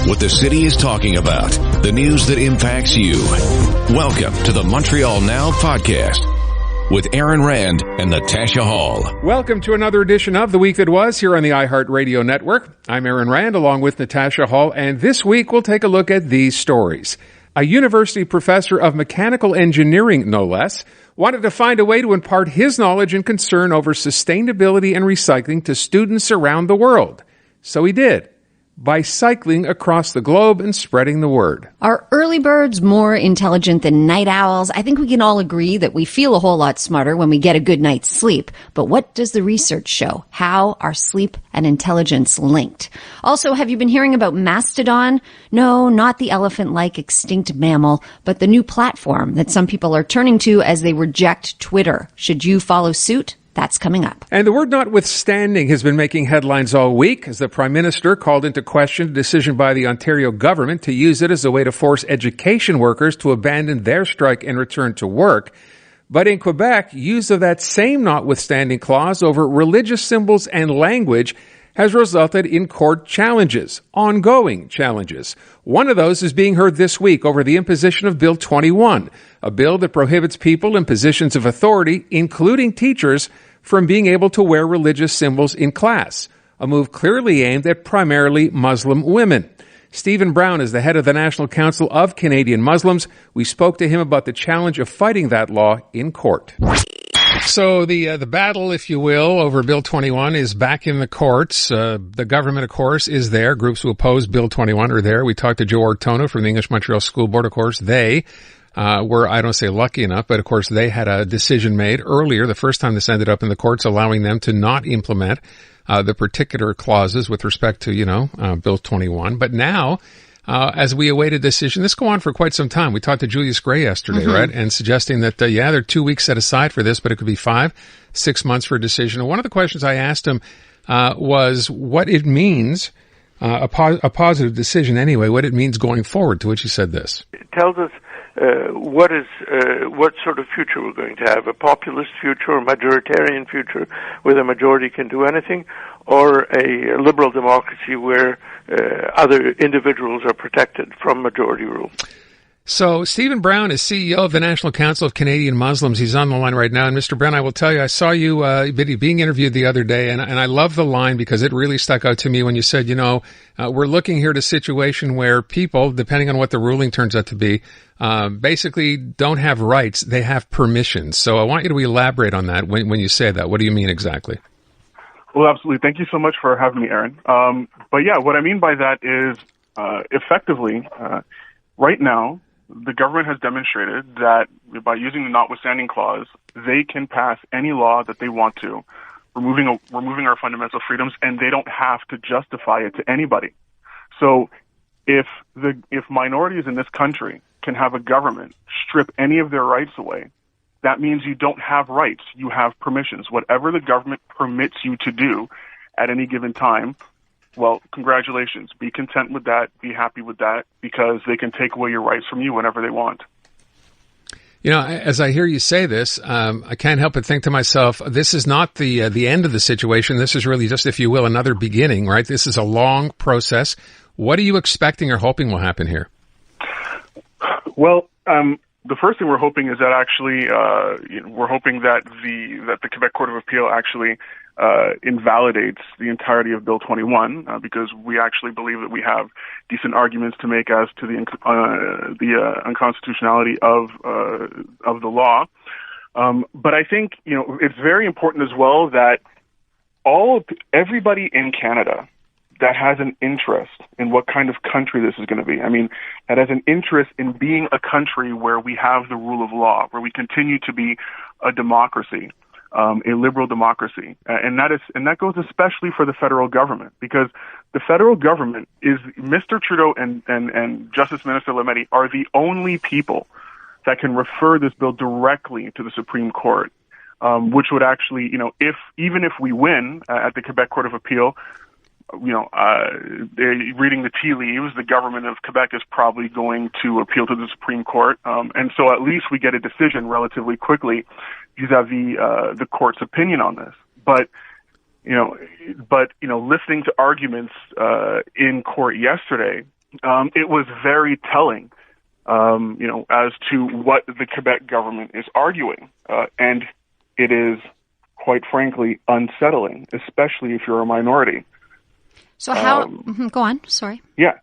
What the city is talking about. The news that impacts you. Welcome to the Montreal Now podcast with Aaron Rand and Natasha Hall. Welcome to another edition of The Week That Was here on the iHeartRadio Network. I'm Aaron Rand along with Natasha Hall, and this week we'll take a look at these stories. A university professor of mechanical engineering, no less, wanted to find a way to impart his knowledge and concern over sustainability and recycling to students around the world. So he did, by cycling across the globe and spreading the word. Are early birds more intelligent than night owls? I think we can all agree that we feel a whole lot smarter when we get a good night's sleep. But what does the research show? How are sleep and intelligence linked? Also, have you been hearing about Mastodon? No, not the elephant-like extinct mammal, but the new platform that some people are turning to as they reject Twitter. Should you follow suit? That's coming up. And the word notwithstanding has been making headlines all week as the Prime Minister called into question a decision by the Ontario government to use it as a way to force education workers to abandon their strike and return to work. But in Quebec, use of that same notwithstanding clause over religious symbols and language has resulted in court challenges, ongoing challenges. One of those is being heard this week over the imposition of Bill 21, a bill that prohibits people in positions of authority, including teachers, from being able to wear religious symbols in class, a move clearly aimed at primarily Muslim women. Stephen Brown is the head of the National Council of Canadian Muslims. We spoke to him about the challenge of fighting that law in court. So the battle, if you will, over Bill 21 is back in the courts. The government, of course, is there. Groups who oppose Bill 21 are there. We talked to Joe Ortona from the English Montreal School Board. Of course, they were, I don't say lucky enough, but of course they had a decision made earlier, the first time this ended up in the courts, allowing them to not implement the particular clauses with respect to, Bill 21. But now, as we await a decision, this go on for quite some time. We talked to Julius Grey yesterday, right? And suggesting that, there are 2 weeks set aside for this, but it could be 5-6 months for a decision. And one of the questions I asked him, was what it means, a positive decision anyway, what it means going forward, to which he said this. It tells us what sort of future we're going to have, a populist future or majoritarian future where the majority can do anything, or a liberal democracy where other individuals are protected from majority rule. So Stephen Brown is CEO of the National Council of Canadian Muslims. He's on the line right now. And Mr. Brown, I will tell you, I saw you being interviewed the other day, and I love the line because it really stuck out to me when you said, we're looking here at a situation where people, depending on what the ruling turns out to be, basically don't have rights. They have permissions. So I want you to elaborate on that when you say that. What do you mean exactly? Well, absolutely. Thank you so much for having me, Aaron. But yeah, what I mean by that is effectively, right now, the government has demonstrated that by using the notwithstanding clause, they can pass any law that they want to, removing our fundamental freedoms, and they don't have to justify it to anybody. So if minorities in this country can have a government strip any of their rights away, that means you don't have rights. You have permissions. Whatever the government permits you to do at any given time, well, congratulations. Be content with that. Be happy with that, because they can take away your rights from you whenever they want. As I hear you say this, I can't help but think to myself, this is not the end of the situation. This is really just, if you will, another beginning, right? This is a long process. What are you expecting or hoping will happen here? Well, the first thing we're hoping is that actually, we're hoping that the Quebec Court of Appeal actually invalidates the entirety of Bill 21, because we actually believe that we have decent arguments to make as to the unconstitutionality of the law. But I think it's very important as well that everybody in Canada that has an interest in what kind of country this is going to be. I mean, that has an interest in being a country where we have the rule of law, where we continue to be a democracy, a liberal democracy. And that goes especially for the federal government, because the federal government is Mr. Trudeau and Justice Minister Lametti are the only people that can refer this bill directly to the Supreme Court, which would actually, even if we win at the Quebec Court of Appeal, reading the tea leaves, the government of Quebec is probably going to appeal to the Supreme Court. And so at least we get a decision relatively quickly vis-a-vis the court's opinion on this. But listening to arguments in court yesterday, it was very telling, as to what the Quebec government is arguing. And it is, quite frankly, unsettling, especially if you're a minority. So how, go on, sorry. Yeah.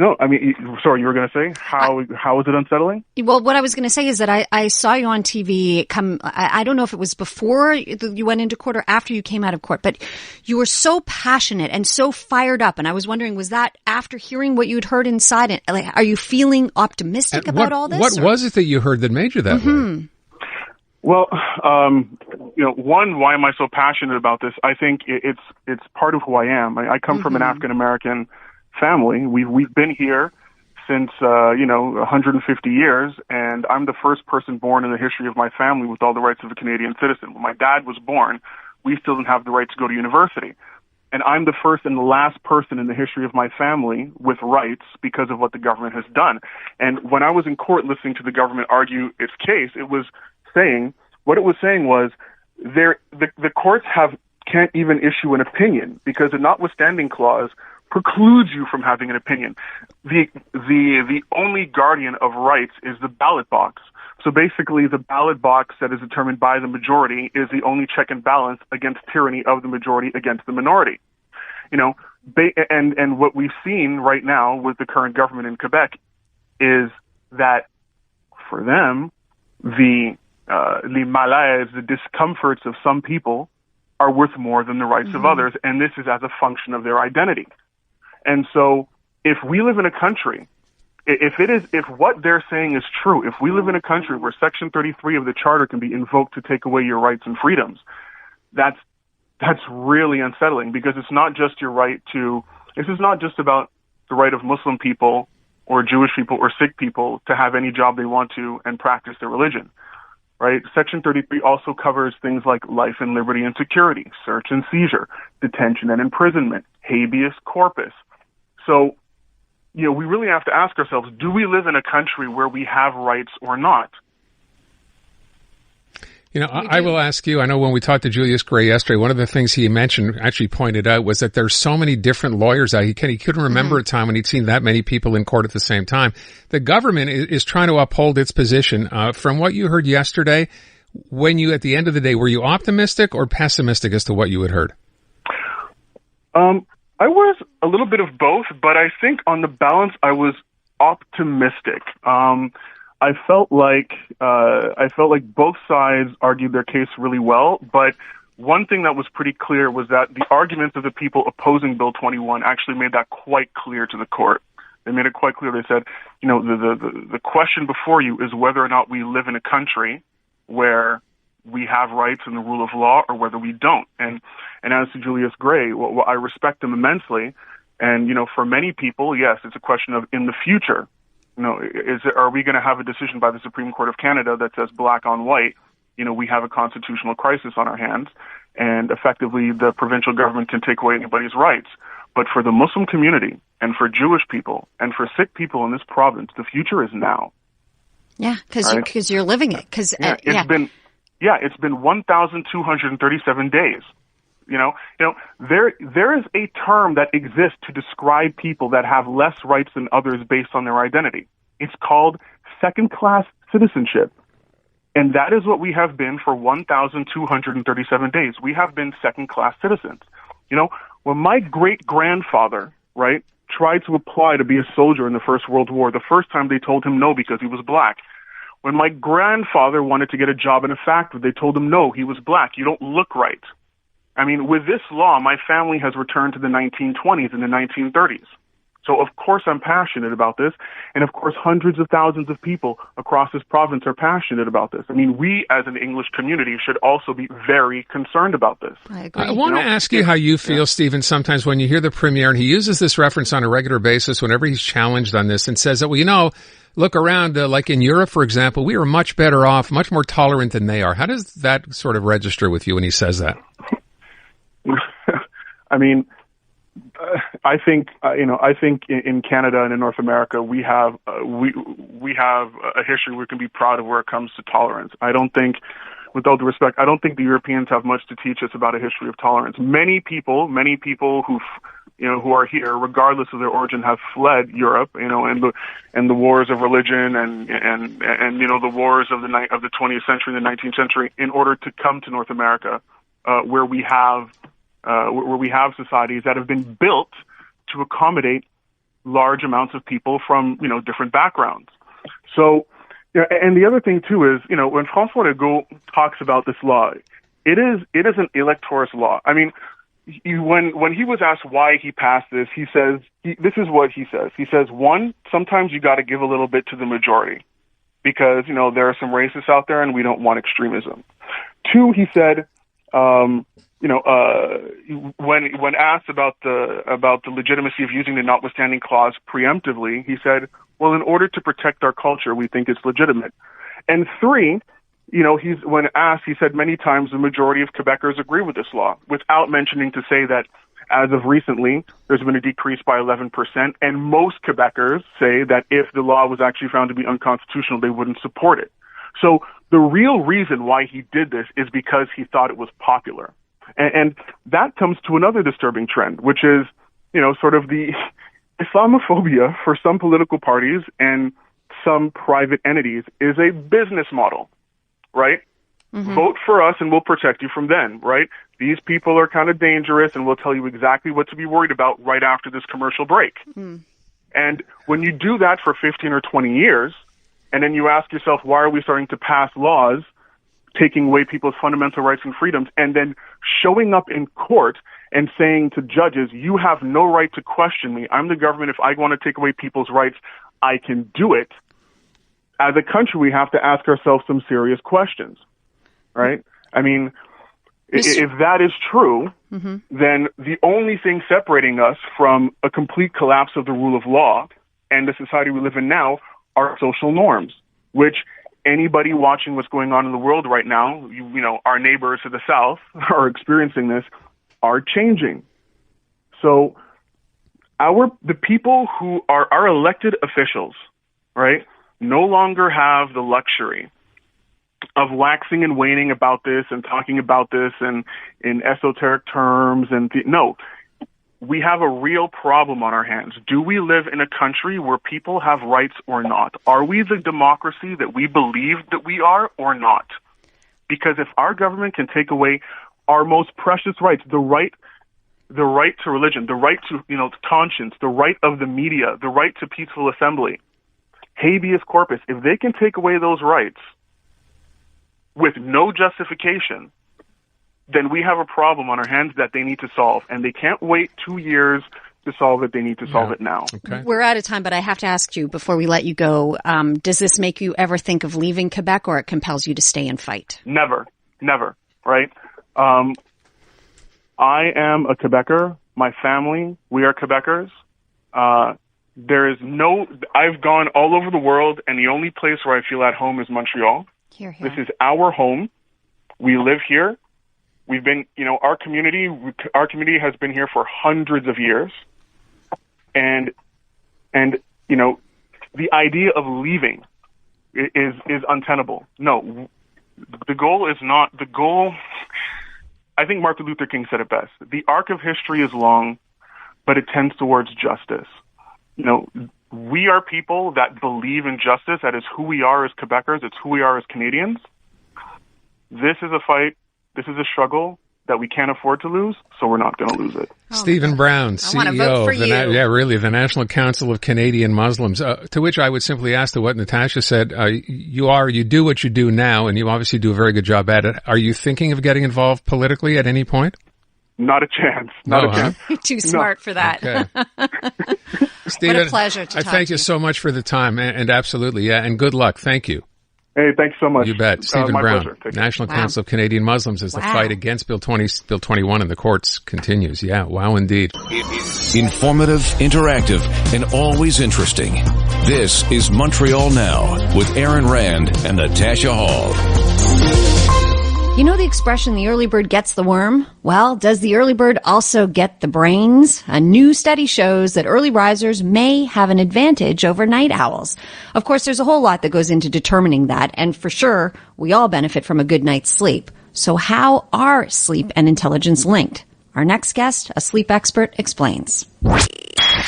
No, I mean, sorry, you were going to say, how is it unsettling? Well, what I was going to say is that I saw you on TV I don't know if it was before you went into court or after you came out of court, but you were so passionate and so fired up. And I was wondering, was that after hearing what you'd heard inside? Like, are you feeling optimistic about all this? What was it that you heard that made you that way? Well, one, why am I so passionate about this? I think it's part of who I am. I come from an African American family. We've been here since 150 years, and I'm the first person born in the history of my family with all the rights of a Canadian citizen. When my dad was born, we still didn't have the right to go to university. And I'm the first and the last person in the history of my family with rights because of what the government has done. And when I was in court listening to the government argue its case, it was saying the courts can't even issue an opinion because the notwithstanding clause precludes you from having an opinion. The only guardian of rights is the ballot box. So basically, the ballot box that is determined by the majority is the only check and balance against tyranny of the majority against the minority. And what we've seen right now with the current government in Quebec is that for them, the malaise, the discomforts of some people are worth more than the rights of others, and this is as a function of their identity. And so if we live in a country, if what they're saying is true, if we live in a country where Section 33 of the Charter can be invoked to take away your rights and freedoms, that's really unsettling, because it's not just your right to, this is not just about the right of Muslim people or Jewish people or Sikh people to have any job they want to and practice their religion, right? Section 33 also covers things like life and liberty and security, search and seizure, detention and imprisonment, habeas corpus. So, we really have to ask ourselves, do we live in a country where we have rights or not? I will ask you, I know when we talked to Julius Grey yesterday, one of the things he mentioned, actually pointed out, was that there's so many different lawyers out. He couldn't remember a time when he'd seen that many people in court at the same time. The government is trying to uphold its position. From what you heard yesterday, at the end of the day, were you optimistic or pessimistic as to what you had heard? I was a little bit of both, but I think on the balance, I was optimistic. I felt like both sides argued their case really well, but one thing that was pretty clear was that the arguments of the people opposing Bill 21 actually made that quite clear to the court. They made it quite clear. They said, the question before you is whether or not we live in a country where we have rights and the rule of law, or whether we don't. And as to Julius Grey, well, I respect him immensely. And, for many people, yes, it's a question of in the future, are we going to have a decision by the Supreme Court of Canada that says black on white, we have a constitutional crisis on our hands, and effectively the provincial government can take away anybody's rights. But for the Muslim community and for Jewish people and for Sikh people in this province, the future is now. Yeah, because you're living it. It's been 1,237 days. There is a term that exists to describe people that have less rights than others based on their identity. It's called second-class citizenship. And that is what we have been for 1,237 days. We have been second-class citizens. When my great-grandfather, right, tried to apply to be a soldier in the First World War, the first time they told him no because he was black. When my grandfather wanted to get a job in a factory, they told him no, he was black. You don't look right. I mean, with this law, my family has returned to the 1920s and the 1930s. So, of course, I'm passionate about this. And, of course, hundreds of thousands of people across this province are passionate about this. I mean, we as an English community should also be very concerned about this. I agree. I want to ask you how you feel, Stephen, sometimes when you hear the Premier, and he uses this reference on a regular basis whenever he's challenged on this, and says that, look around, like in Europe, for example, we are much better off, much more tolerant than they are. How does that sort of register with you when he says that? I mean, I think in Canada and in North America we have a history we can be proud of where it comes to tolerance. I don't think, with all due respect, I don't think the Europeans have much to teach us about a history of tolerance. Many people who who are here, regardless of their origin, have fled Europe, and the wars of religion and the wars of the 20th century and the 19th century, in order to come to North America, where we have societies that have been built to accommodate large amounts of people from different backgrounds. So, and the other thing too is when François Legault talks about this law, it is an electorist law. I mean, when he was asked why he passed this, he says, this is what he says. He says, one, sometimes you got to give a little bit to the majority because, there are some racists out there and we don't want extremism. Two, he said, when asked about the legitimacy of using the notwithstanding clause preemptively, he said, well, in order to protect our culture, we think it's legitimate. And three, when asked, he said many times the majority of Quebecers agree with this law, without mentioning to say that as of recently, there's been a decrease by 11%, and most Quebecers say that if the law was actually found to be unconstitutional, they wouldn't support it. So the real reason why he did this is because he thought it was popular. And that comes to another disturbing trend, which is, sort of the Islamophobia for some political parties and some private entities is a business model. Right? Mm-hmm. Vote for us and we'll protect you from them, right? These people are kind of dangerous and we'll tell you exactly what to be worried about right after this commercial break. Mm. And when you do that for 15 or 20 years, and then you ask yourself, why are we starting to pass laws taking away people's fundamental rights and freedoms, and then showing up in court and saying to judges, you have no right to question me. I'm the government. If I want to take away people's rights, I can do it. As a country, we have to ask ourselves some serious questions, right? I mean, if that is true, mm-hmm. then the only thing separating us from a complete collapse of the rule of law and the society we live in now are social norms, which anybody watching what's going on in the world right now, our neighbors to the south are experiencing this, are changing. So the people who are our elected officials, right, no longer have the luxury of waxing and waning about this and talking about this and in esoteric terms. No, we have a real problem on our hands. Do we live in a country where people have rights or not? Are we the democracy that we believe that we are or not? Because if our government can take away our most precious rights, the right to religion, the right to conscience, the right of the media, the right to peaceful assembly, habeas corpus, if they can take away those rights with no justification, then we have a problem on our hands that they need to solve. And they can't wait 2 years to solve it. They need to solve it now. Okay. We're out of time, but I have to ask you before we let you go, does this make you ever think of leaving Quebec, or it compels you to stay and fight? Never, right? I am a Quebecer. My family, we are Quebecers. I've gone all over the world, and the only place where I feel at home is Montreal. Here. This is our home. We live here. We've been, our community has been here for hundreds of years. And the idea of leaving is untenable. No, the goal. I think Martin Luther King said it best. The arc of history is long, but it tends towards justice. We are people that believe in justice. That is who we are as Quebecers. It's who we are as Canadians. This is a fight. This is a struggle that we can't afford to lose, so we're not going to lose it. Stephen Brown, CEO of the National Council of Canadian Muslims, to which I would simply ask to what Natasha said. You do what you do now, and you obviously do a very good job at it. Are you thinking of getting involved politically at any point? Not a chance. Not a chance. You're too smart for that. Okay. Stephen, what a pleasure to talk to you. I thank you so much for the time, and absolutely, and good luck. Thank you. Hey, thanks so much. You bet. Stephen Brown, National Council of Canadian Muslims, as the fight against Bill 21 in the courts continues. Yeah, wow indeed. Informative, interactive, and always interesting. This is Montreal Now with Aaron Rand and Natasha Hall. You know the expression, the early bird gets the worm? Well, does the early bird also get the brains? A new study shows that early risers may have an advantage over night owls. Of course, there's a whole lot that goes into determining that, and for sure, we all benefit from a good night's sleep. So how are sleep and intelligence linked? Our next guest, a sleep expert, explains.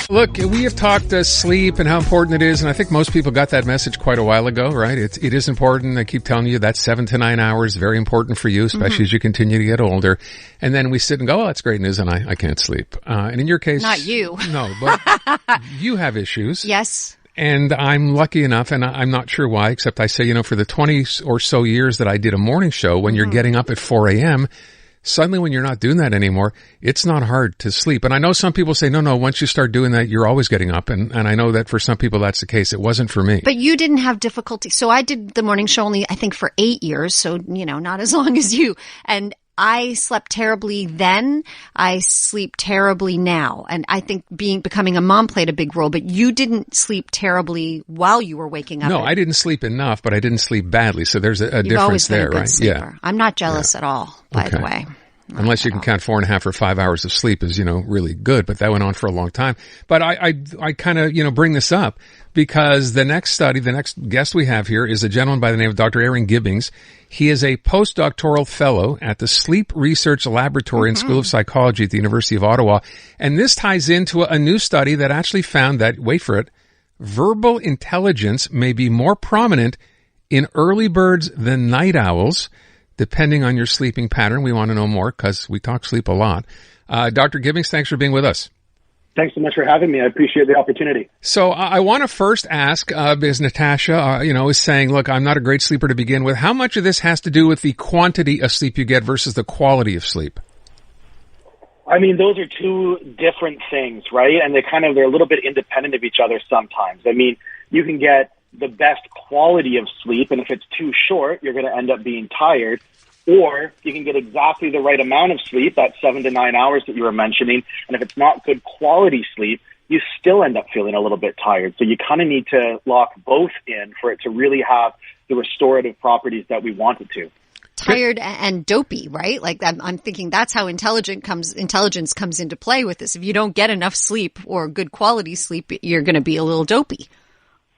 Look, we have talked sleep and how important it is, and I think most people got that message quite a while ago, right? It is important. I keep telling you that's 7 to 9 hours, very important for you, especially as you continue to get older. And then we sit and go, oh, that's great news, and I can't sleep. And in your case... Not you. No, but you have issues. Yes. And I'm lucky enough, and I'm not sure why, except I say, for the 20 or so years that I did a morning show, when you're getting up at 4 a.m., suddenly when you're not doing that anymore, it's not hard to sleep. And I know some people say, no, once you start doing that, you're always getting up. And I know that for some people that's the case. It wasn't for me. But you didn't have difficulty. So I did the morning show only, I think, for 8 years. So, not as long as you. And I slept terribly then. I sleep terribly now. And I think becoming a mom played a big role, but you didn't sleep terribly while you were waking up. No, I didn't sleep enough, but I didn't sleep badly. So there's a difference there, right? Sleeper. Yeah. I'm not jealous at all, by the way. Unless you can count 4.5 or 5 hours of sleep is, really good, but that went on for a long time. But I kind of, bring this up because the next guest we have here is a gentleman by the name of Dr. Aaron Gibbings. He is a postdoctoral fellow at the Sleep Research Laboratory and School of Psychology at the University of Ottawa. And this ties into a new study that actually found that, wait for it, verbal intelligence may be more prominent in early birds than night owls, depending on your sleeping pattern. We want to know more because we talk sleep a lot. Dr. Gibbings, thanks for being with us. Thanks so much for having me. I appreciate the opportunity. So I want to first ask, because Natasha, is saying, look, I'm not a great sleeper to begin with. How much of this has to do with the quantity of sleep you get versus the quality of sleep? I mean, those are two different things, right? And they're a little bit independent of each other sometimes. I mean, you can get the best quality of sleep, and if it's too short, you're going to end up being tired. Or you can get exactly the right amount of sleep, that 7 to 9 hours that you were mentioning, and if it's not good quality sleep, you still end up feeling a little bit tired. So you kind of need to lock both in for it to really have the restorative properties that we want it to. Tired and dopey, right? Like I'm thinking that's how intelligence comes into play with this. If you don't get enough sleep or good quality sleep, you're going to be a little dopey.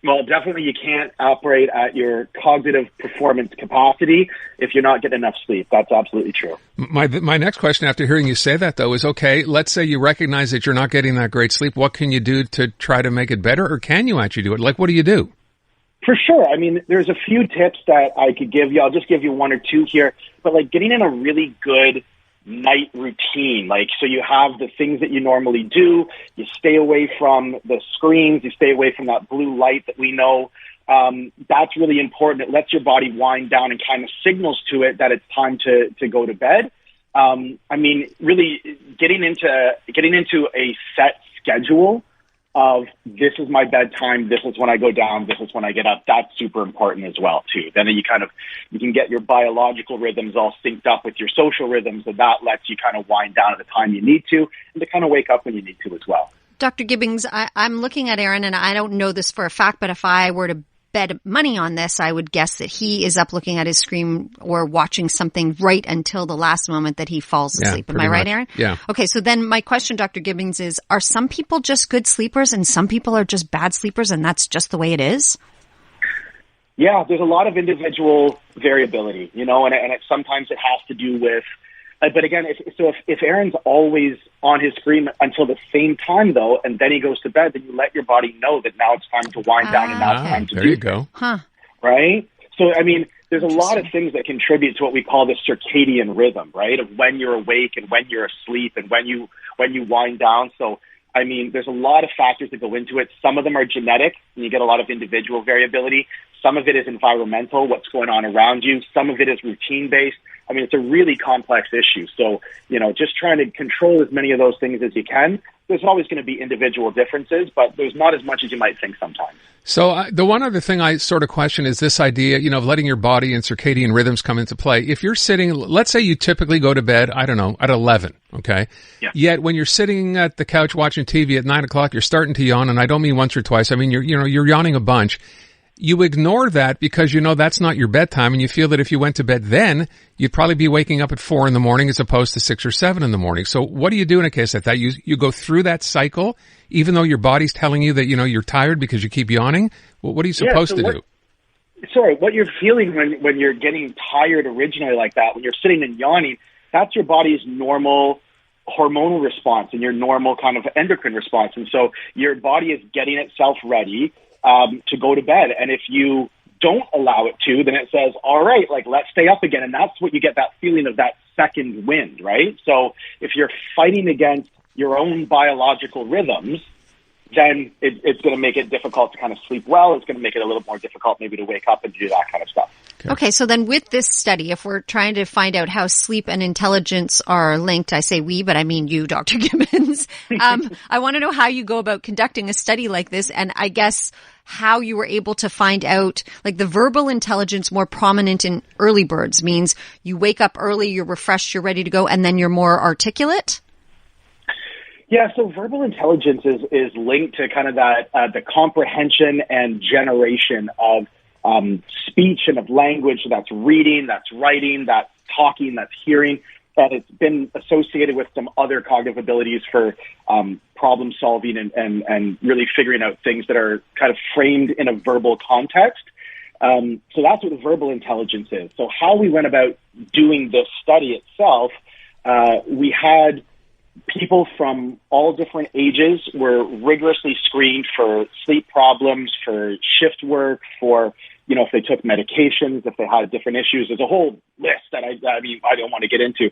Well, definitely you can't operate at your cognitive performance capacity if you're not getting enough sleep. That's absolutely true. My next question after hearing you say that, though, is, okay, let's say you recognize that you're not getting that great sleep. What can you do to try to make it better, or can you actually do it? Like, what do you do? For sure. I mean, there's a few tips that I could give you. I'll just give you one or two here. But, getting in a really good night routine, so you have the things that you normally do, you stay away from the screens, you stay away from that blue light that we know, that's really important. It lets your body wind down and kind of signals to it that it's time to go to bed. I mean, really getting into a set schedule of this is my bedtime, this is when I go down, this is when I get up. That's super important as well too. Then you can get your biological rhythms all synced up with your social rhythms, and that lets you kind of wind down at the time you need to, and to kind of wake up when you need to as well. Dr. Gibbings, I'm looking at Aaron, and I don't know this for a fact, but if I were to bet money on this, I would guess that he is up looking at his screen or watching something right until the last moment that he falls asleep. Am I right, Aaron? Yeah. Okay, so then my question, Dr. Gibbings, is, are some people just good sleepers and some people are just bad sleepers, and that's just the way it is? Yeah, there's a lot of individual variability, and sometimes it has to do with, but again, if Aaron's always on his screen until the same time, though, and then he goes to bed, then you let your body know that now it's time to wind down and now it's time to there you go. Huh. Right? So, I mean, there's a lot of things that contribute to what we call the circadian rhythm, right? Of when you're awake and when you're asleep and when you wind down. So, I mean, there's a lot of factors that go into it. Some of them are genetic, and you get a lot of individual variability. Some of it is environmental, what's going on around you. Some of it is routine-based. I mean, it's a really complex issue. So, just trying to control as many of those things as you can. There's always going to be individual differences, but there's not as much as you might think sometimes. So the one other thing I sort of question is this idea, of letting your body and circadian rhythms come into play. If you're sitting, let's say you typically go to bed, I don't know, at 11, okay? Yeah. Yet when you're sitting at the couch watching TV at 9 o'clock, you're starting to yawn, and I don't mean once or twice. I mean, you're yawning a bunch. You ignore that because that's not your bedtime, and you feel that if you went to bed then, you'd probably be waking up at 4 in the morning as opposed to 6 or 7 in the morning. So what do you do in a case like that? You go through that cycle, even though your body's telling you that, you're tired because you keep yawning? Well, what are you supposed to do? Sorry, what you're feeling when you're getting tired originally like that, when you're sitting and yawning, that's your body's normal hormonal response and your normal kind of endocrine response. And so your body is getting itself ready to go to bed. And if you don't allow it to, then it says, all right, like, let's stay up again. And that's what you get, that feeling of that second wind, right? So if you're fighting against your own biological rhythms, then it's going to make it difficult to kind of sleep well. It's going to make it a little more difficult maybe to wake up and do that kind of stuff. Okay, so then with this study, if we're trying to find out how sleep and intelligence are linked, I say we, but I mean you, Dr. Gibbons, I want to know how you go about conducting a study like this, and I guess how you were able to find out, like, the verbal intelligence more prominent in early birds means you wake up early, you're refreshed, you're ready to go, and then you're more articulate? Yeah, so verbal intelligence is linked to kind of that the comprehension and generation of speech and of language. So that's reading, that's writing, that's talking, that's hearing. And it's been associated with some other cognitive abilities for problem solving and really figuring out things that are kind of framed in a verbal context. So that's what the verbal intelligence is. So how we went about doing this study itself, we had people from all different ages were rigorously screened for sleep problems, for shift work, for, you know, if they took medications, if they had different issues. There's a whole list that I mean, I don't want to get into.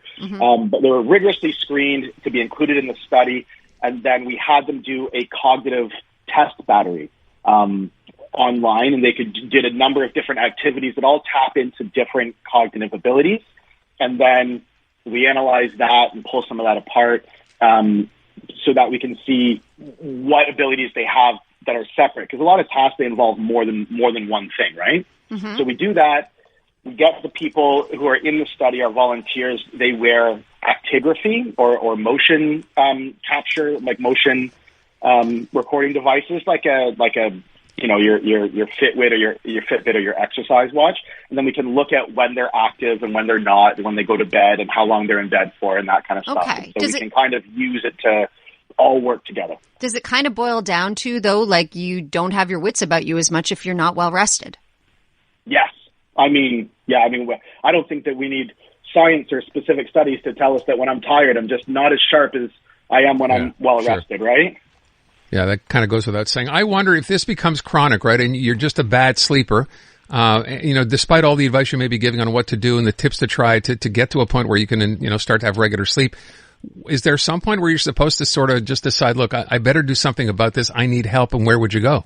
But they were rigorously screened to be included in the study. And then we had them do a cognitive test battery online, and they did a number of different activities that all tap into different cognitive abilities. And then we analyze that and pull some of that apart so that we can see what abilities they have that are separate. Because a lot of tasks, they involve more than one thing, right? So we do that. We get the people who are in the study, our volunteers, they wear actigraphy or motion capture, like motion recording devices, like a you know, your Fitbit or your Fitbit or your exercise watch. And then we can look at when they're active and when they're not, when they go to bed and how long they're in bed for and that kind of stuff. Okay. So we can kind of use it to all work together. Does it kind of boil down to, though, like, you don't have your wits about you as much if you're not well rested? Yes. I don't think that we need science or specific studies to tell us that when I'm tired, I'm just not as sharp as I am when I'm well rested, right? Yeah, that kind of goes without saying. I wonder if this becomes chronic, right? And you're just a bad sleeper. You know, despite all the advice you may be giving on what to do and the tips to try to get to a point where you can, you know, start to have regular sleep. Is there some point where you're supposed to sort of just decide, look, I better do something about this. I need help. And where would you go?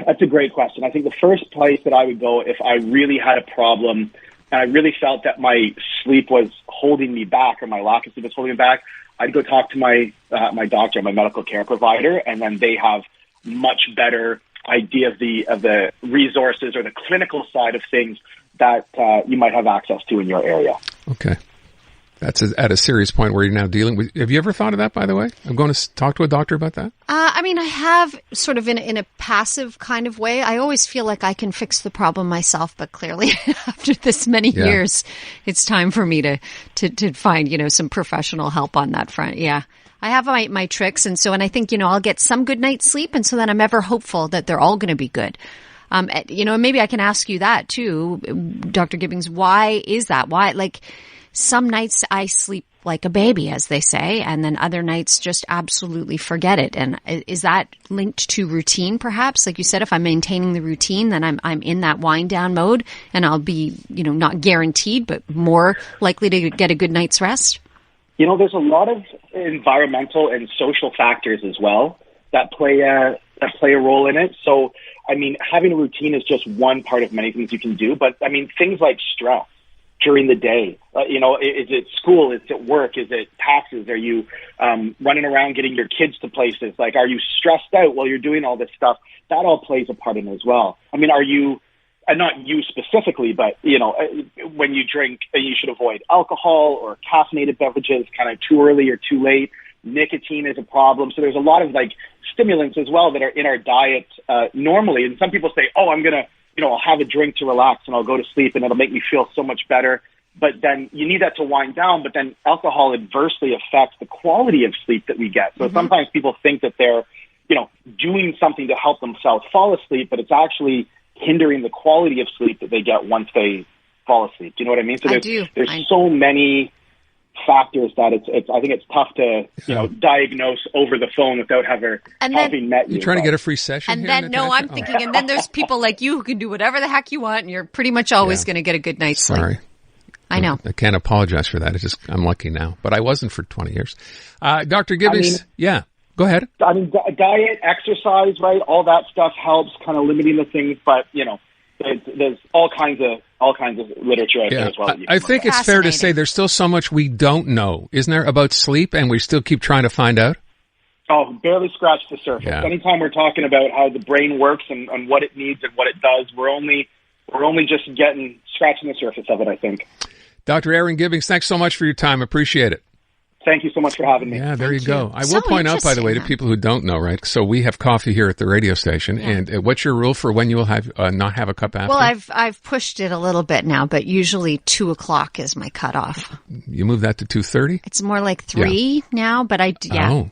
That's a great question. I think the first place that I would go if I really had a problem and I really felt that my sleep was holding me back or my lack of sleep was holding me back, I'd go talk to my doctor, my medical care provider, and then they have much better idea of the resources or the clinical side of things that you might have access to in your area. Okay. That's at a serious point where you're now dealing with. Have you ever thought of that, by the way? I'm going to talk to a doctor about that? I mean, I have sort of in a passive kind of way. I always feel like I can fix the problem myself, but clearly after this many years, it's time for me to find, you know, some professional help on that front. Yeah. I have my tricks. And I think, you know, I'll get some good night's sleep. And so then I'm ever hopeful that they're all going to be good. You know, maybe I can ask you that too, Dr. Gibbings. Why is that? Why, like, some nights I sleep like a baby, as they say, and then other nights just absolutely forget it. And is that linked to routine, perhaps? Like you said, if I'm maintaining the routine, then I'm in that wind down mode, and I'll be, you know, not guaranteed, but more likely to get a good night's rest. You know, there's a lot of environmental and social factors as well that play a role in it. So, I mean, having a routine is just one part of many things you can do. But I mean, things like stress during the day, you know, is it school? Is it work? Is it taxes? Are you running around getting your kids to places? Like, are you stressed out while you're doing all this stuff? That all plays a part in it as well. I mean, are you, and not you specifically, but, you know, when you drink, you should avoid alcohol or caffeinated beverages kind of too early or too late. Nicotine is a problem. So there's a lot of like stimulants as well that are in our diet normally. And some people say, oh, I'm going to, you know, I'll have a drink to relax and I'll go to sleep and it'll make me feel so much better. But then you need that to wind down. But then alcohol adversely affects the quality of sleep that we get. So sometimes people think that they're, you know, doing something to help themselves fall asleep, but it's actually hindering the quality of sleep that they get once they fall asleep. Do you know what I mean? So there's so many factors that I think it's tough to diagnose over the phone without having met you. You're trying to get a free session. And here, then I'm thinking, and then there's people like you who can do whatever the heck you want, and you're pretty much always going to get a good night's sleep. Sorry. I know. I can't apologize for that. I'm lucky now, but I wasn't for 20 years. Dr. Gibbings, go ahead. I mean, diet, exercise, right? All that stuff helps, kind of limiting the things, but there's all kinds of literature out there as well. I think it's fair to say there's still so much we don't know, isn't there, about sleep, and we still keep trying to find out? Oh, barely scratched the surface. Yeah. Anytime we're talking about how the brain works and what it needs and what it does, we're only just scratching the surface of it, I think. Dr. Aaron Gibbings, thanks so much for your time. Appreciate it. Thank you so much for having me. Yeah, there you go. I will point out, by the way, to people who don't know, right? So we have coffee here at the radio station, and what's your rule for when you will have not have a cup after? Well, I've pushed it a little bit now, but usually 2:00 is my cutoff. You move that to 2:30? It's more like 3 now, but Oh,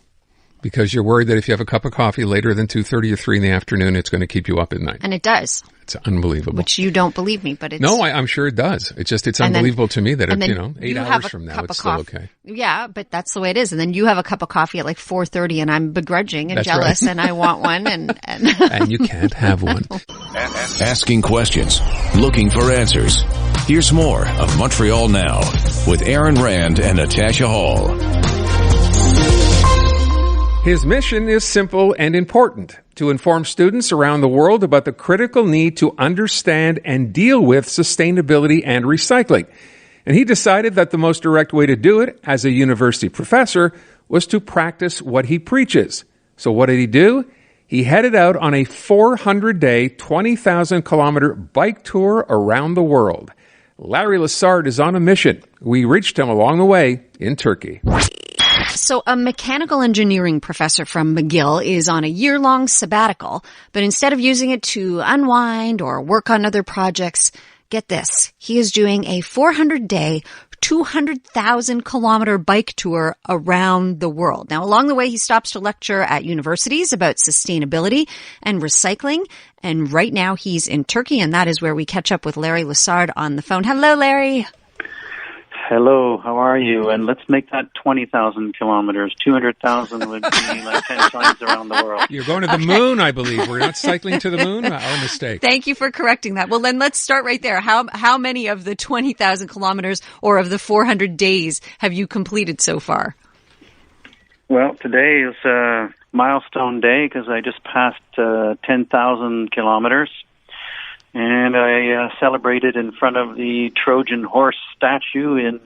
because you're worried that if you have a cup of coffee later than 2:30 or 3 in the afternoon, it's going to keep you up at night. And it does. It's unbelievable. Which you don't believe me, but it's... No, I'm sure it does. It's unbelievable to me that, 8 hours from now, it's still okay. Yeah, but that's the way it is. And then you have a cup of coffee at like 4:30 and I'm begrudging and jealous and I want one and... And you can't have one. Asking questions, looking for answers. Here's more of Montreal Now with Aaron Rand and Natasha Hall. His mission is simple and important: to inform students around the world about the critical need to understand and deal with sustainability and recycling. And he decided that the most direct way to do it as a university professor was to practice what he preaches. So what did he do? He headed out on a 400-day, 20,000-kilometer bike tour around the world. Larry Lessard is on a mission. We reached him along the way in Turkey. So a mechanical engineering professor from McGill is on a year-long sabbatical, but instead of using it to unwind or work on other projects, get this, he is doing a 400-day, 200,000-kilometer bike tour around the world. Now, along the way, he stops to lecture at universities about sustainability and recycling, and right now he's in Turkey, and that is where we catch up with Larry Lessard on the phone. Hello, Larry. Hello, how are you? And let's make that 20,000 kilometers. 200,000 would be like 10 times around the world. You're going to the moon, I believe. We're not cycling to the moon? Our mistake. Thank you for correcting that. Well, then let's start right there. How many of the 20,000 kilometers or of the 400 days have you completed so far? Well, today is a milestone day because I just passed 10,000 kilometers. And I celebrated in front of the Trojan horse statue in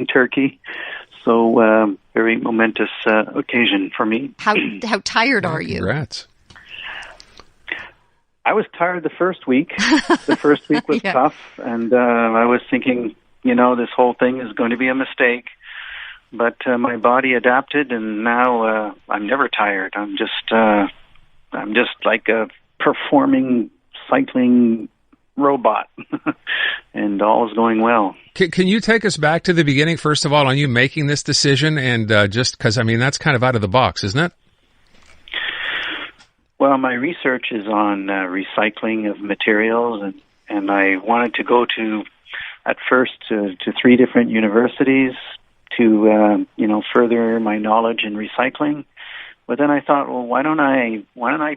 Turkey. So very momentous occasion for me. How tired are you? Congrats. I was tired the first week. The first week was tough, and I was thinking, this whole thing is going to be a mistake. But my body adapted, and now I'm never tired. I'm just like a performing cycling robot, and all is going well. Can you take us back to the beginning, first of all, on you making this decision, and just because, that's kind of out of the box, isn't it? Well, my research is on recycling of materials, and I wanted to go at first to 3 different universities to, further my knowledge in recycling. But then I thought, well, why don't I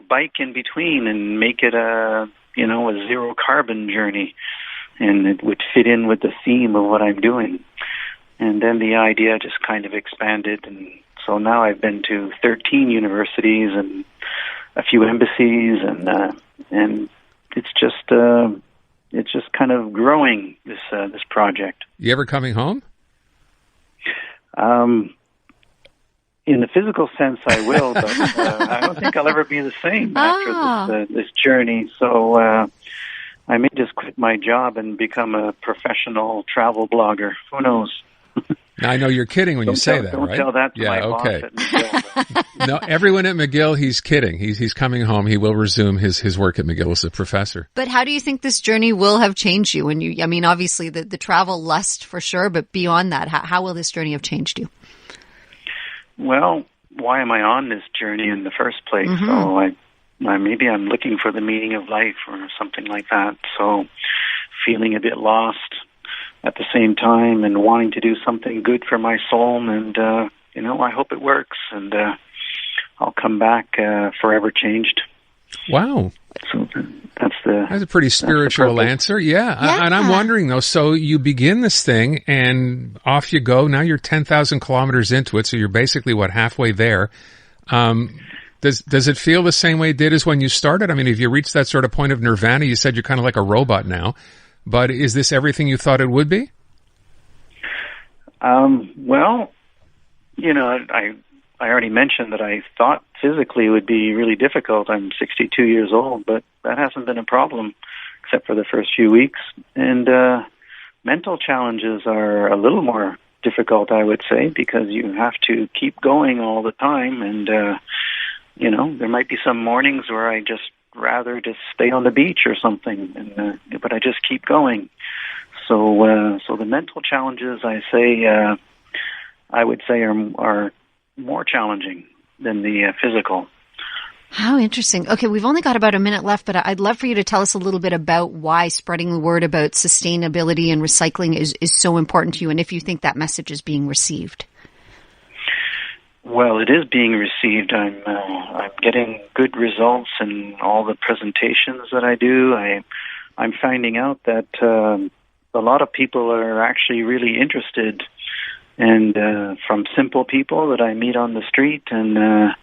bike in between and make it a zero carbon journey, and it would fit in with the theme of what I'm doing. And then the idea just kind of expanded, and so now I've been to 13 universities and a few embassies, and it's just kind of growing, this project. You ever coming home? In the physical sense, I will, but I don't think I'll ever be the same after this journey. So I may just quit my job and become a professional travel blogger. Who knows? Now, I know you're kidding when you say that, right? Don't tell that to my boss at McGill. No, everyone at McGill, he's kidding. He's coming home. He will resume his work at McGill as a professor. But how do you think this journey will have changed you? Obviously the travel lust for sure, but beyond that, how will this journey have changed you? Well, why am I on this journey in the first place? Mm-hmm. So maybe I'm looking for the meaning of life or something like that. So feeling a bit lost, at the same time, and wanting to do something good for my soul. And, I hope it works, and I'll come back forever changed. Wow. So that's a pretty spiritual answer. Yeah. And I'm wondering, though, so you begin this thing and off you go. Now you're 10,000 kilometers into it, so you're basically, halfway there. Does it feel the same way it did as when you started? I mean, if you reached that sort of point of nirvana, you said you're kind of like a robot now, but is this everything you thought it would be? Well, I already mentioned that I thought physically it would be really difficult. I'm 62 years old, but that hasn't been a problem except for the first few weeks. And mental challenges are a little more difficult, I would say, because you have to keep going all the time. And, there might be some mornings where I just rather just stay on the beach or something, but I just keep going. So the mental challenges, I would say are more challenging than the physical. How interesting. Okay, we've only got about a minute left, but I'd love for you to tell us a little bit about why spreading the word about sustainability and recycling is so important to you, and if you think that message is being received. Well, it is being received. I'm getting good results in all the presentations that I do. I'm finding out that a lot of people are actually really interested, and from simple people that I meet on the street, and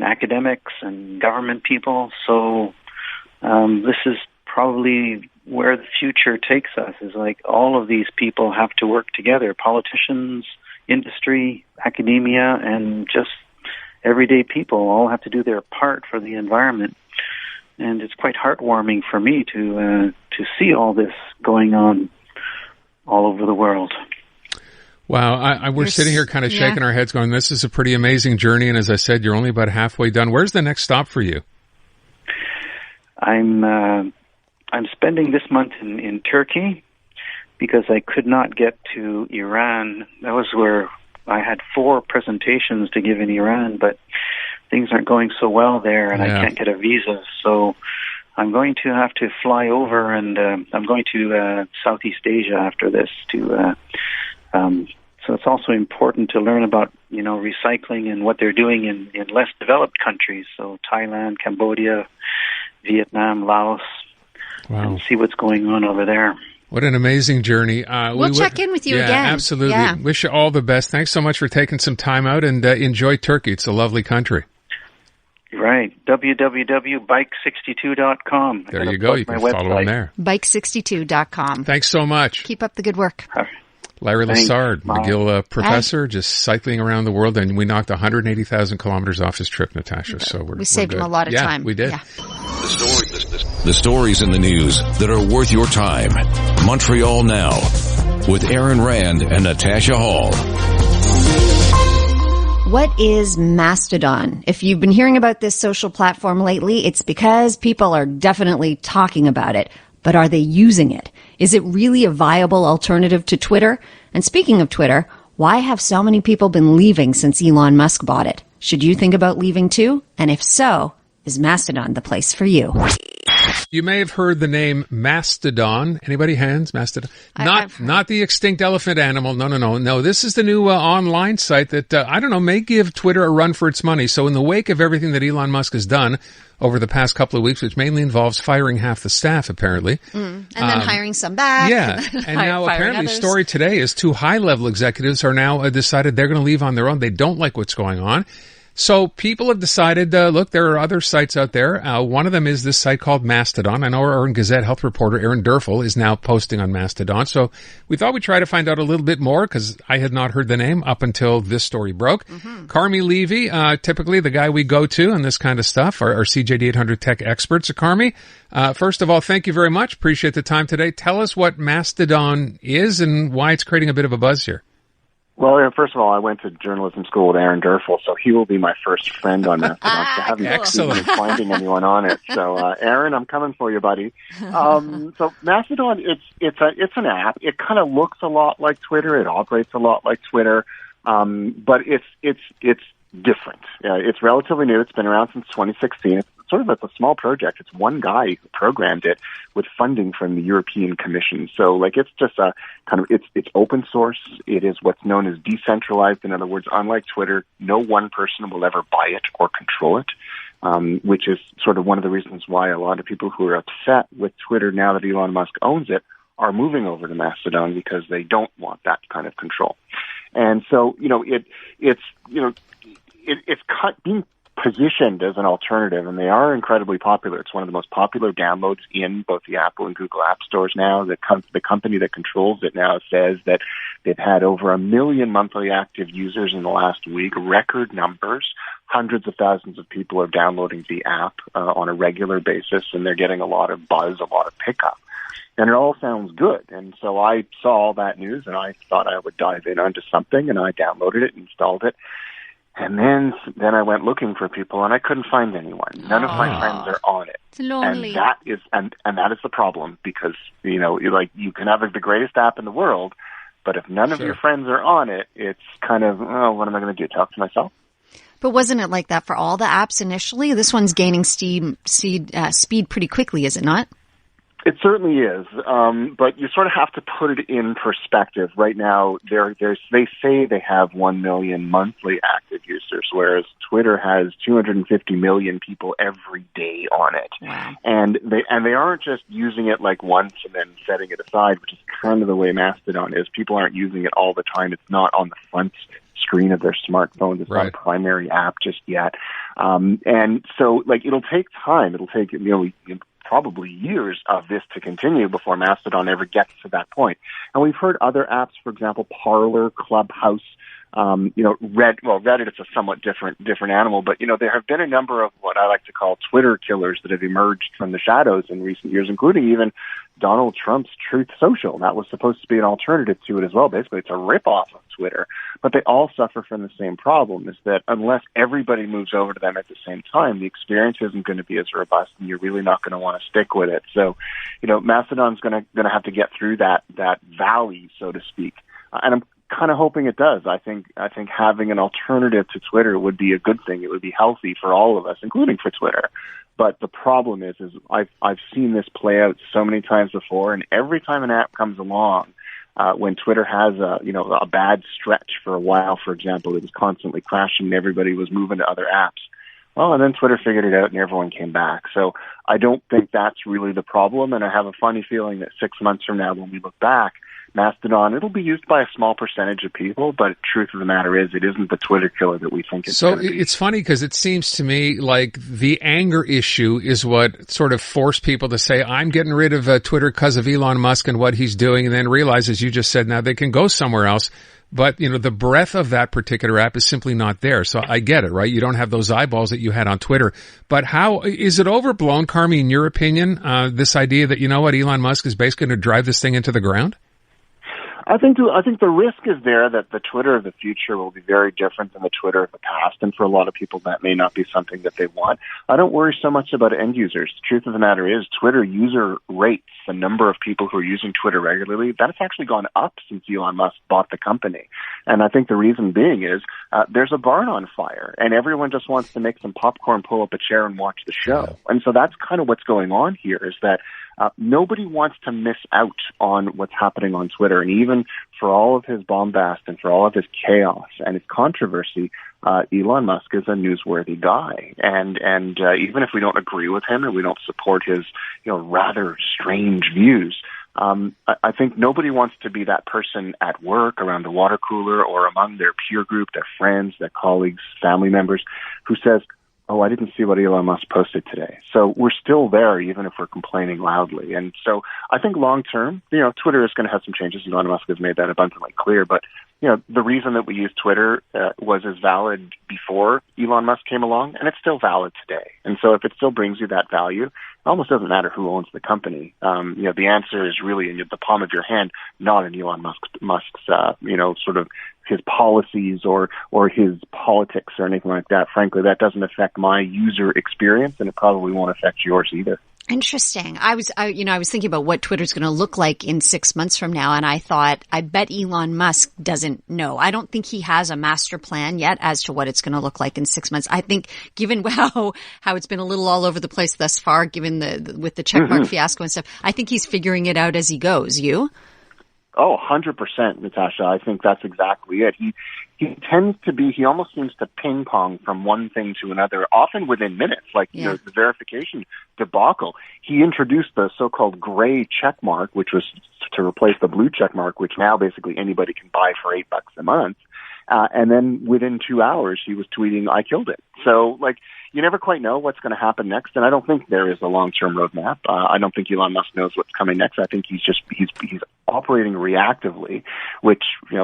academics and government people. So this is probably where the future takes us, is like all of these people have to work together, politicians, industry, academia, and just everyday people all have to do their part for the environment. And it's quite heartwarming for me to see all this going on all over the world. Wow, we're sitting here kind of shaking our heads going, this is a pretty amazing journey, and as I said, you're only about halfway done. Where's the next stop for you? I'm spending this month in Turkey because I could not get to Iran. That was where I had 4 presentations to give in Iran, but things aren't going so well there, and I can't get a visa, so I'm going to have to fly over, and I'm going to Southeast Asia after this so it's also important to learn about, recycling and what they're doing in less developed countries. So Thailand, Cambodia, Vietnam, Laos, and see what's going on over there. What an amazing journey. We'll check in with you again. Absolutely. Yeah. Wish you all the best. Thanks so much for taking some time out, and enjoy Turkey. It's a lovely country. Right. www.bike62.com. There you go. You can follow them there. Bike62.com. Thanks so much. Keep up the good work. Larry Lessard, McGill professor, just cycling around the world, and we knocked 180,000 kilometers off his trip, Natasha. So we saved him a lot of time. We did. Yeah. The stories in the news that are worth your time. Montreal Now with Aaron Rand and Natasha Hall. What is Mastodon? If you've been hearing about this social platform lately, it's because people are definitely talking about it. But are they using it? Is it really a viable alternative to Twitter? And speaking of Twitter, why have so many people been leaving since Elon Musk bought it? Should you think about leaving too? And if so, is Mastodon the place for you? You may have heard the name Mastodon. Anybody hands? Mastodon? Not the extinct elephant animal. No. This is the new online site that, may give Twitter a run for its money. So in the wake of everything that Elon Musk has done over the past couple of weeks, which mainly involves firing half the staff, apparently. And then hiring some back. Yeah. And now apparently story today is 2 high-level executives are now decided they're going to leave on their own. They don't like what's going on. So people have decided, look, there are other sites out there. One of them is this site called Mastodon. I know our Gazette health reporter, Aaron Durfel, is now posting on Mastodon. So we thought we'd try to find out a little bit more because I had not heard the name up until this story broke. Carmi Levy, typically the guy we go to on this kind of stuff, our CJD 800 tech experts. So Carmi, first of all, thank you very much. Appreciate the time today. Tell us what Mastodon is and why it's creating a bit of a buzz here. Well, first of all, I went to journalism school with Aaron Durfel, so he will be my first friend on Mastodon. I haven't been finding anyone on it. So, Aaron, I'm coming for you, buddy. So Mastodon, it's an app. It kind of looks a lot like Twitter. It operates a lot like Twitter. But it's different. It's relatively new. It's been around since 2016. It's sort of a small project. It's one guy who programmed it with funding from the European Commission. So, like, it's just a kind of, it's open source. It is what's known as decentralized. In other words, unlike Twitter, no one person will ever buy it or control it. Which is sort of one of the reasons why a lot of people who are upset with Twitter now that Elon Musk owns it are moving over to Mastodon because they don't want that kind of control. And so, it's being positioned as an alternative, and they are incredibly popular. It's one of the most popular downloads in both the Apple and Google app stores now. The company that controls it now says that they've had over 1 million monthly active users in the last week, record numbers. Hundreds of thousands of people are downloading the app on a regular basis, and they're getting a lot of buzz, a lot of pickup. And it all sounds good. And so I saw all that news, and I thought I would dive in onto something, and I downloaded it, installed it. And then I went looking for people, and I couldn't find anyone. None of my friends are on it. It's lonely. And that is the problem, because, you can have the greatest app in the world, but if none of your friends are on it, it's kind of, what am I going to do? Talk to myself? But wasn't it like that for all the apps initially? This one's gaining speed pretty quickly, is it not? It certainly is, but you sort of have to put it in perspective. Right now, they say they have 1 million monthly active users, whereas Twitter has 250 million people every day on it. Wow. And they aren't just using it like once and then setting it aside, which is kind of the way Mastodon is. People aren't using it all the time. It's not on the front screen of their smartphone. It's not a primary app just yet. And so, it'll take time. It'll take, probably years of this to continue before Mastodon ever gets to that point. And we've heard other apps, for example, Parler, Clubhouse, Reddit is a somewhat different animal, but, there have been a number of what I like to call Twitter killers that have emerged from the shadows in recent years, including even Donald Trump's Truth Social. That was supposed to be an alternative to it as well. Basically, it's a ripoff of Twitter, but they all suffer from the same problem, is that unless everybody moves over to them at the same time, the experience isn't going to be as robust, and you're really not going to want to stick with it. So, Mastodon's going to have to get through that valley, so to speak. And I'm kind of hoping it does. I think having an alternative to Twitter would be a good thing. It would be healthy for all of us, including for Twitter. But the problem is I've seen this play out so many times before, and every time an app comes along, when Twitter has a bad stretch for a while, for example, it was constantly crashing and everybody was moving to other apps. Well, and then Twitter figured it out and everyone came back. So I don't think that's really the problem, and I have a funny feeling that 6 months from now when we look back, Mastodon, it'll be used by a small percentage of people, but the truth of the matter is it isn't the Twitter killer that we think it's So it's funny because it seems to me like the anger issue is what sort of forced people to say, I'm getting rid of Twitter because of Elon Musk and what he's doing, and then realize, as you just said, now they can go somewhere else. But, the breadth of that particular app is simply not there. So I get it, right? You don't have those eyeballs that you had on Twitter. But how is it overblown, Carmi, in your opinion, this idea that, Elon Musk is basically going to drive this thing into the ground? I think the risk is there that the Twitter of the future will be very different than the Twitter of the past, and for a lot of people that may not be something that they want. I don't worry so much about end users. The truth of the matter is Twitter user rates, the number of people who are using Twitter regularly, that has actually gone up since Elon Musk bought the company. And I think the reason being is there's a barn on fire, and everyone just wants to make some popcorn, pull up a chair, and watch the show. And so that's kind of what's going on here, is that nobody wants to miss out on what's happening on Twitter. And even for all of his bombast and for all of his chaos and his controversy, Elon Musk is a newsworthy guy. And even if we don't agree with him and we don't support his, rather strange views, I think nobody wants to be that person at work, around the water cooler, or among their peer group, their friends, their colleagues, family members, who says, oh, I didn't see what Elon Musk posted today. So we're still there, even if we're complaining loudly. And so I think long term, Twitter is going to have some changes. Elon Musk has made that abundantly clear. But, the reason that we use Twitter was as valid before Elon Musk came along, and it's still valid today. And so if it still brings you that value, it almost doesn't matter who owns the company. The answer is really in the palm of your hand, not in Elon Musk's sort of his policies or his politics or anything like that. Frankly, that doesn't affect my user experience, and it probably won't affect yours either. Interesting. I was thinking about what Twitter's going to look like in 6 months from now, and I thought, I bet Elon Musk doesn't know. I don't think he has a master plan yet as to what it's going to look like in 6 months. I think, given how it's been a little all over the place thus far, given with the checkmark fiasco and stuff, I think he's figuring it out as he goes. You? Oh, 100%, Natasha. I think that's exactly it. He almost seems to ping pong from one thing to another, often within minutes, like the verification debacle. He introduced the so-called gray check mark, which was to replace the blue check mark, which now basically anybody can buy for $8 a month. And then within 2 hours, he was tweeting, "I killed it." So, you never quite know what's going to happen next, and I don't think there is a long-term roadmap. I don't think Elon Musk knows what's coming next. I think he's operating reactively, which,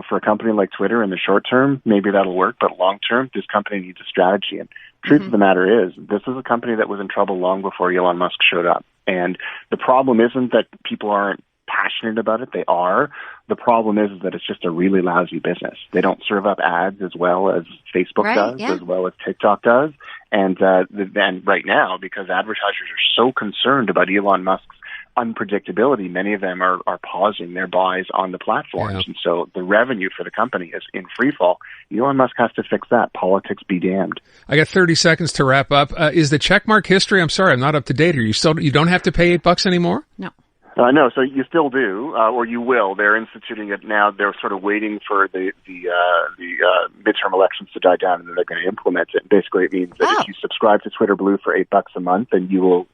for a company like Twitter in the short term, maybe that'll work, but long term, this company needs a strategy. And truth of the matter is, this is a company that was in trouble long before Elon Musk showed up. And the problem isn't that people aren't passionate about it. They are. The problem is that it's just a really lousy business. They don't serve up ads as well as Facebook does, as well as TikTok does. And then right now, because advertisers are so concerned about Elon Musk's unpredictability, many of them are pausing their buys on the platforms. Yeah. And so the revenue for the company is in free fall. Elon Musk has to fix that. Politics be damned. I got 30 seconds to wrap up. Is the checkmark history? I'm sorry, I'm not up to date here. You don't have to pay $8 anymore? No. No, so you still do, or you will. They're instituting it now. They're sort of waiting for the midterm elections to die down, and then they're going to implement it. Basically, it means that if you subscribe to Twitter Blue for $8 a month, then you will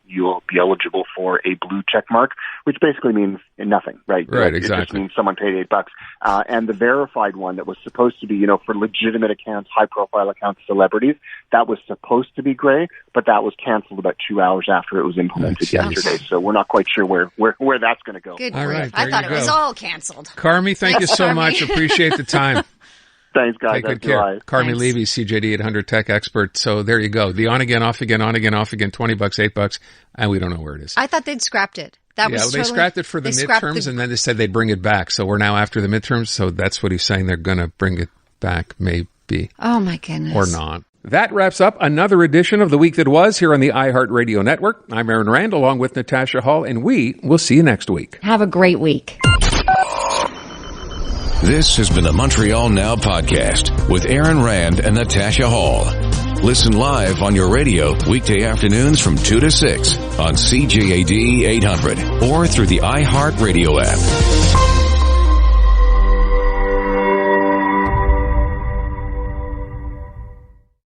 be eligible for a blue check mark, which basically means nothing, right? Right, exactly. It just means someone paid $8. And the verified one that was supposed to be, for legitimate accounts, high-profile accounts, celebrities, that was supposed to be gray, but that was canceled about 2 hours after it was implemented yesterday. So we're not quite sure where that's going to go. Good grief. I thought it was all canceled. Carmi, thank you so much. Appreciate the time. Thanks, guys. Take good care. Carmi Levy, CJD 800 tech expert. So there you go. The on again, off again, $20, $8, and we don't know where it is. I thought they'd scrapped it. They scrapped it for the midterms, and then they said they'd bring it back. So we're now after the midterms, so that's what he's saying. They're going to bring it back, maybe. Oh, my goodness. Or not. That wraps up another edition of The Week That Was here on the iHeartRadio Network. I'm Aaron Rand, along with Natasha Hall, and we will see you next week. Have a great week. This has been the Montreal Now podcast with Aaron Rand and Natasha Hall. Listen live on your radio weekday afternoons from 2 to 6 on CJAD 800 or through the iHeartRadio app.